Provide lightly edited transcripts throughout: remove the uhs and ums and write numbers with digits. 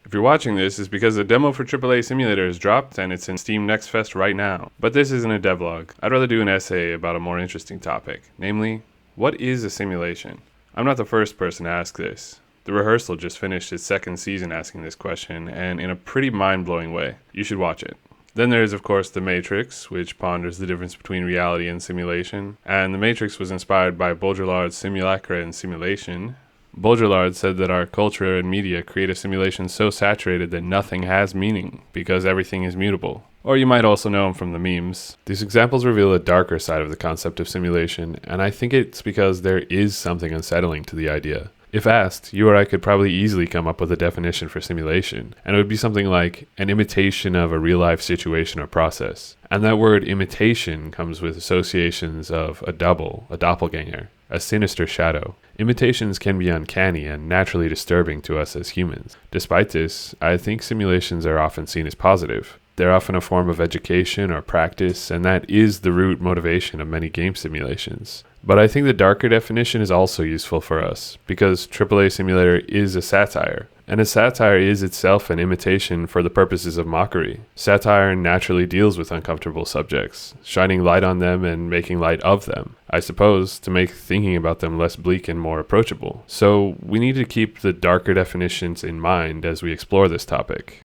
If you're watching this, it's because the demo for AAA Simulator is dropped and it's in Steam Next Fest right now. But this isn't a devlog. I'd rather do an essay about a more interesting topic, namely, what is a simulation? I'm not the first person to ask this. The Rehearsal just finished its second season asking this question, and in a pretty mind-blowing way. You should watch it. Then there is, of course, The Matrix, which ponders the difference between reality and simulation. And The Matrix was inspired by Baudrillard's Simulacra and Simulation. Baudrillard said that our culture and media create a simulation so saturated that nothing has meaning, because everything is mutable. Or you might also know him from the memes. These examples reveal a darker side of the concept of simulation, and I think it's because there is something unsettling to the idea. If asked, you or I could probably easily come up with a definition for simulation, and it would be something like an imitation of a real-life situation or process. And that word imitation comes with associations of a double, a doppelganger, a sinister shadow. Imitations can be uncanny and naturally disturbing to us as humans. Despite this, I think simulations are often seen as positive. They're often a form of education or practice, and that is the root motivation of many game simulations. But I think the darker definition is also useful for us, because AAA Simulator is a satire, and a satire is itself an imitation for the purposes of mockery. Satire naturally deals with uncomfortable subjects, shining light on them and making light of them, I suppose, to make thinking about them less bleak and more approachable. So we need to keep the darker definitions in mind as we explore this topic.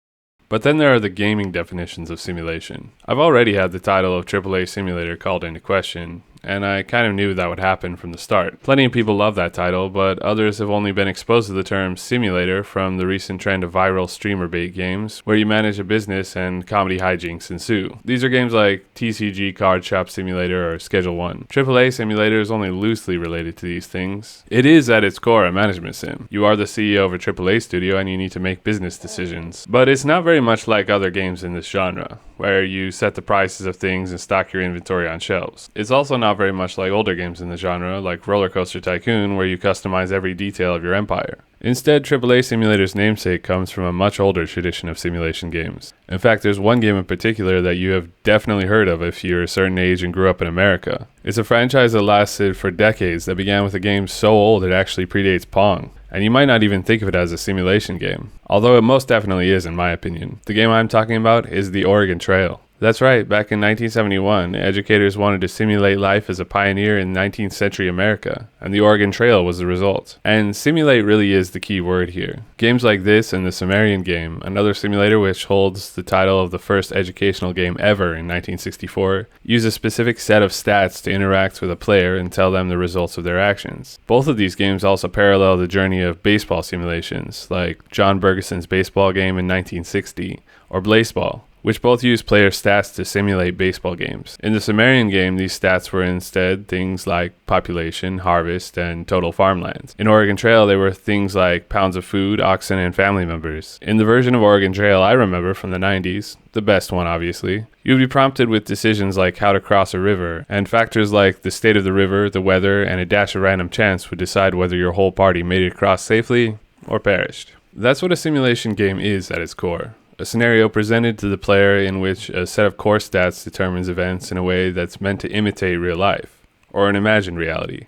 But then there are the gaming definitions of simulation. I've already had the title of AAA Simulator called into question, and I kind of knew that would happen from the start. Plenty of people love that title, but others have only been exposed to the term simulator from the recent trend of viral streamer bait games, where you manage a business and comedy hijinks ensue. These are games like TCG Card Shop Simulator or Schedule 1. AAA Simulator is only loosely related to these things. It is at its core a management sim. You are the CEO of a AAA studio and you need to make business decisions. But it's not very much like other games in this genre, where you set the prices of things and stock your inventory on shelves. It's also not very much like older games in the genre, like Roller Coaster Tycoon, where you customize every detail of your empire. Instead, AAA Simulator's namesake comes from a much older tradition of simulation games. In fact, there's one game in particular that you have definitely heard of if you're a certain age and grew up in America. It's a franchise that lasted for decades that began with a game so old it actually predates Pong. And you might not even think of it as a simulation game, although it most definitely is in my opinion. The game I'm talking about is the Oregon Trail. That's right, back in 1971, educators wanted to simulate life as a pioneer in 19th century America, and the Oregon Trail was the result. And simulate really is the key word here. Games like this and the Sumerian game, another simulator which holds the title of the first educational game ever in 1964, use a specific set of stats to interact with a player and tell them the results of their actions. Both of these games also parallel the journey of baseball simulations, like John Bergeson's baseball game in 1960, or Blaseball, which both use player stats to simulate baseball games. In the Sumerian game, these stats were instead things like population, harvest, and total farmlands. In Oregon Trail, they were things like pounds of food, oxen, and family members. In the version of Oregon Trail I remember from the 90s, the best one obviously, you'd be prompted with decisions like how to cross a river, and factors like the state of the river, the weather, and a dash of random chance would decide whether your whole party made it across safely or perished. That's what a simulation game is at its core. A scenario presented to the player in which a set of core stats determines events in a way that's meant to imitate real life, or an imagined reality.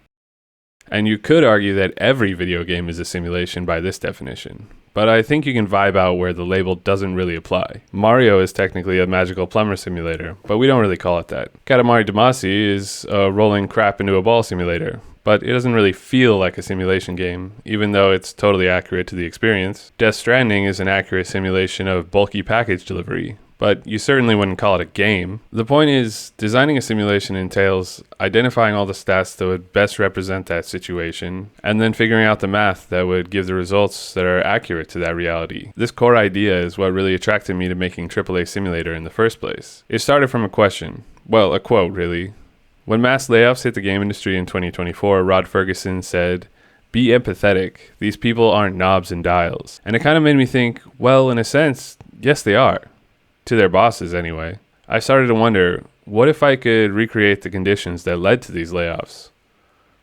And you could argue that every video game is a simulation by this definition, but I think you can vibe out where the label doesn't really apply. Mario is technically a magical plumber simulator, but we don't really call it that. Katamari Damacy is a rolling crap into a ball simulator, but it doesn't really feel like a simulation game, even though it's totally accurate to the experience. Death Stranding is an accurate simulation of bulky package delivery, but you certainly wouldn't call it a game. The point is, designing a simulation entails identifying all the stats that would best represent that situation, and then figuring out the math that would give the results that are accurate to that reality. This core idea is what really attracted me to making AAA Simulator in the first place. It started from a question. Well, a quote, really. When mass layoffs hit the game industry in 2024, Rod Ferguson said, "Be empathetic. These people aren't knobs and dials." And it kind of made me think, well, in a sense, yes they are. To their bosses anyway. I started to wonder, what if I could recreate the conditions that led to these layoffs?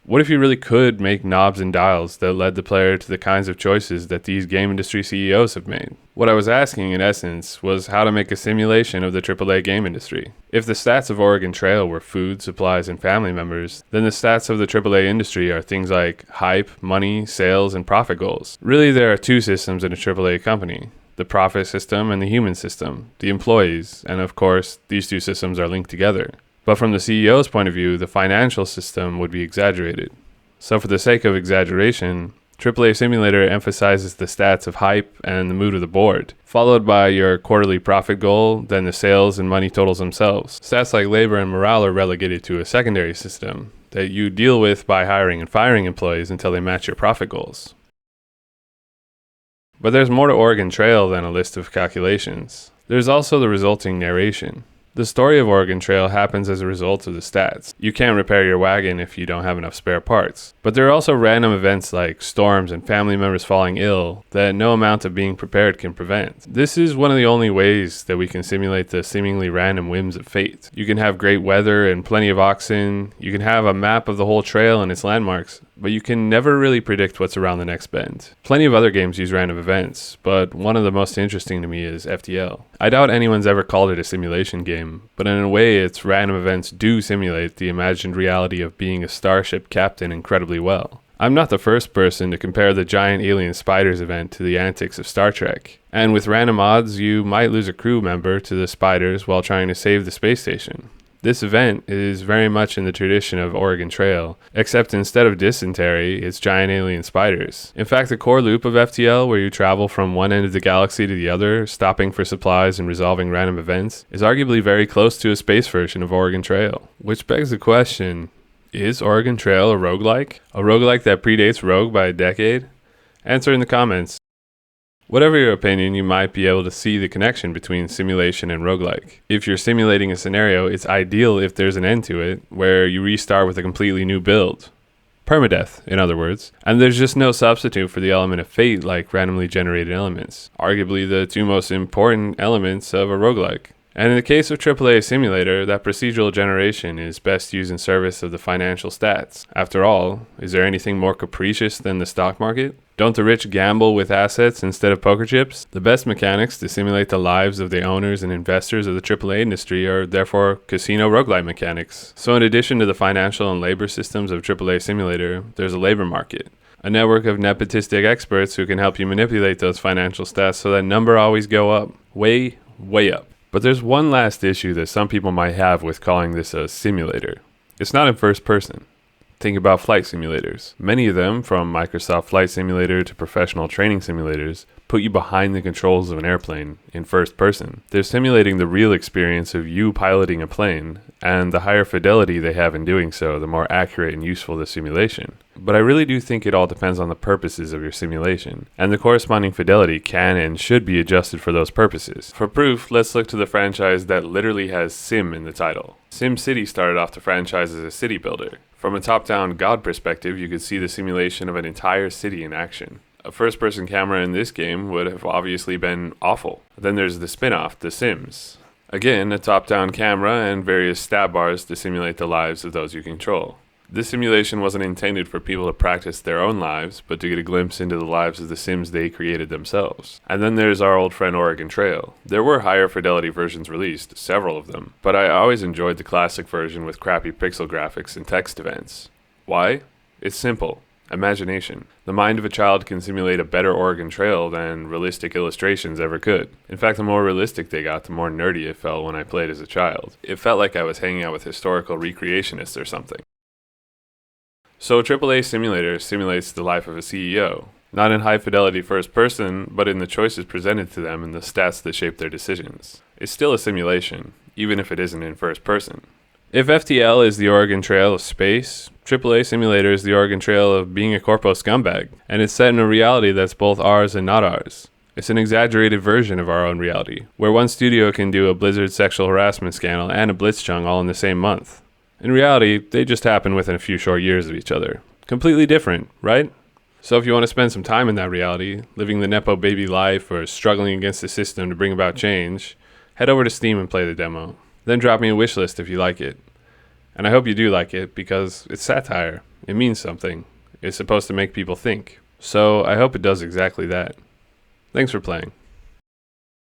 What if you really could make knobs and dials that led the player to the kinds of choices that these game industry CEOs have made? What I was asking, in essence, was how to make a simulation of the AAA game industry. If the stats of Oregon Trail were food, supplies, and family members, then the stats of the AAA industry are things like hype, money, sales, and profit goals. Really, there are two systems in a AAA company. the profit system and the human system, the employees, and of course, these two systems are linked together. But from the CEO's point of view, the financial system would be exaggerated. So for the sake of exaggeration, AAA Simulator emphasizes the stats of hype and the mood of the board, followed by your quarterly profit goal, then the sales and money totals themselves. Stats like labor and morale are relegated to a secondary system that you deal with by hiring and firing employees until they match your profit goals. But there's more to Oregon Trail than a list of calculations. There's also the resulting narration. The story of Oregon Trail happens as a result of the stats. You can't repair your wagon if you don't have enough spare parts. But there are also random events like storms and family members falling ill that no amount of being prepared can prevent. This is one of the only ways that we can simulate the seemingly random whims of fate. You can have great weather and plenty of oxen. You can have a map of the whole trail and its landmarks, but you can never really predict what's around the next bend. Plenty of other games use random events, but one of the most interesting to me is FTL. I doubt anyone's ever called it a simulation game, but in a way its random events do simulate the imagined reality of being a starship captain incredibly well. I'm not the first person to compare the giant alien spiders event to the antics of Star Trek, and with random odds you might lose a crew member to the spiders while trying to save the space station. This event is very much in the tradition of Oregon Trail, except instead of dysentery, it's giant alien spiders. In fact, the core loop of FTL, where you travel from one end of the galaxy to the other, stopping for supplies and resolving random events, is arguably very close to a space version of Oregon Trail. Which begs the question, is Oregon Trail a roguelike? A roguelike that predates Rogue by a decade? Answer in the comments. Whatever your opinion, you might be able to see the connection between simulation and roguelike. If you're simulating a scenario, it's ideal if there's an end to it, where you restart with a completely new build. Permadeath, in other words. And there's just no substitute for the element of fate like randomly generated elements, arguably the two most important elements of a roguelike. And in the case of AAA Simulator, that procedural generation is best used in service of the financial stats. After all, is there anything more capricious than the stock market? Don't the rich gamble with assets instead of poker chips? The best mechanics to simulate the lives of the owners and investors of the AAA industry are therefore casino roguelike mechanics. So in addition to the financial and labor systems of AAA Simulator, there's a labor market. A network of nepotistic experts who can help you manipulate those financial stats so that number always go up. Way, way up. But there's one last issue that some people might have with calling this a simulator. It's not in first person. Think about flight simulators. Many of them, from Microsoft Flight Simulator to professional training simulators, put you behind the controls of an airplane in first person. They're simulating the real experience of you piloting a plane, and the higher fidelity they have in doing so, the more accurate and useful the simulation. But I really do think it all depends on the purposes of your simulation, and the corresponding fidelity can and should be adjusted for those purposes. For proof, let's look to the franchise that literally has Sim in the title. SimCity started off the franchise as a city builder. From a top-down God perspective, you could see the simulation of an entire city in action. A first-person camera in this game would have obviously been awful. Then there's the spin-off, The Sims. Again, a top-down camera and various stab bars to simulate the lives of those you control. This simulation wasn't intended for people to practice their own lives, but to get a glimpse into the lives of the Sims they created themselves. And then there's our old friend Oregon Trail. There were higher fidelity versions released, several of them, but I always enjoyed the classic version with crappy pixel graphics and text events. Why? It's simple. Imagination. The mind of a child can simulate a better Oregon Trail than realistic illustrations ever could. In fact, the more realistic they got, the more nerdy it felt when I played as a child. It felt like I was hanging out with historical recreationists or something. So AAA Simulator simulates the life of a CEO, not in high fidelity first person, but in the choices presented to them and the stats that shape their decisions. It's still a simulation, even if it isn't in first person. If FTL is the Oregon Trail of space, AAA Simulator is the Oregon Trail of being a corpo scumbag, and it's set in a reality that's both ours and not ours. It's an exaggerated version of our own reality, where one studio can do a Blizzard sexual harassment scandal and a Blitzchung all in the same month. In reality, they just happen within a few short years of each other. Completely different, right? So if you want to spend some time in that reality, living the Nepo baby life or struggling against the system to bring about change, head over to Steam and play the demo. Then drop me a wishlist if you like it. And I hope you do like it because it's satire. It means something. It's supposed to make people think. So I hope it does exactly that. Thanks for playing.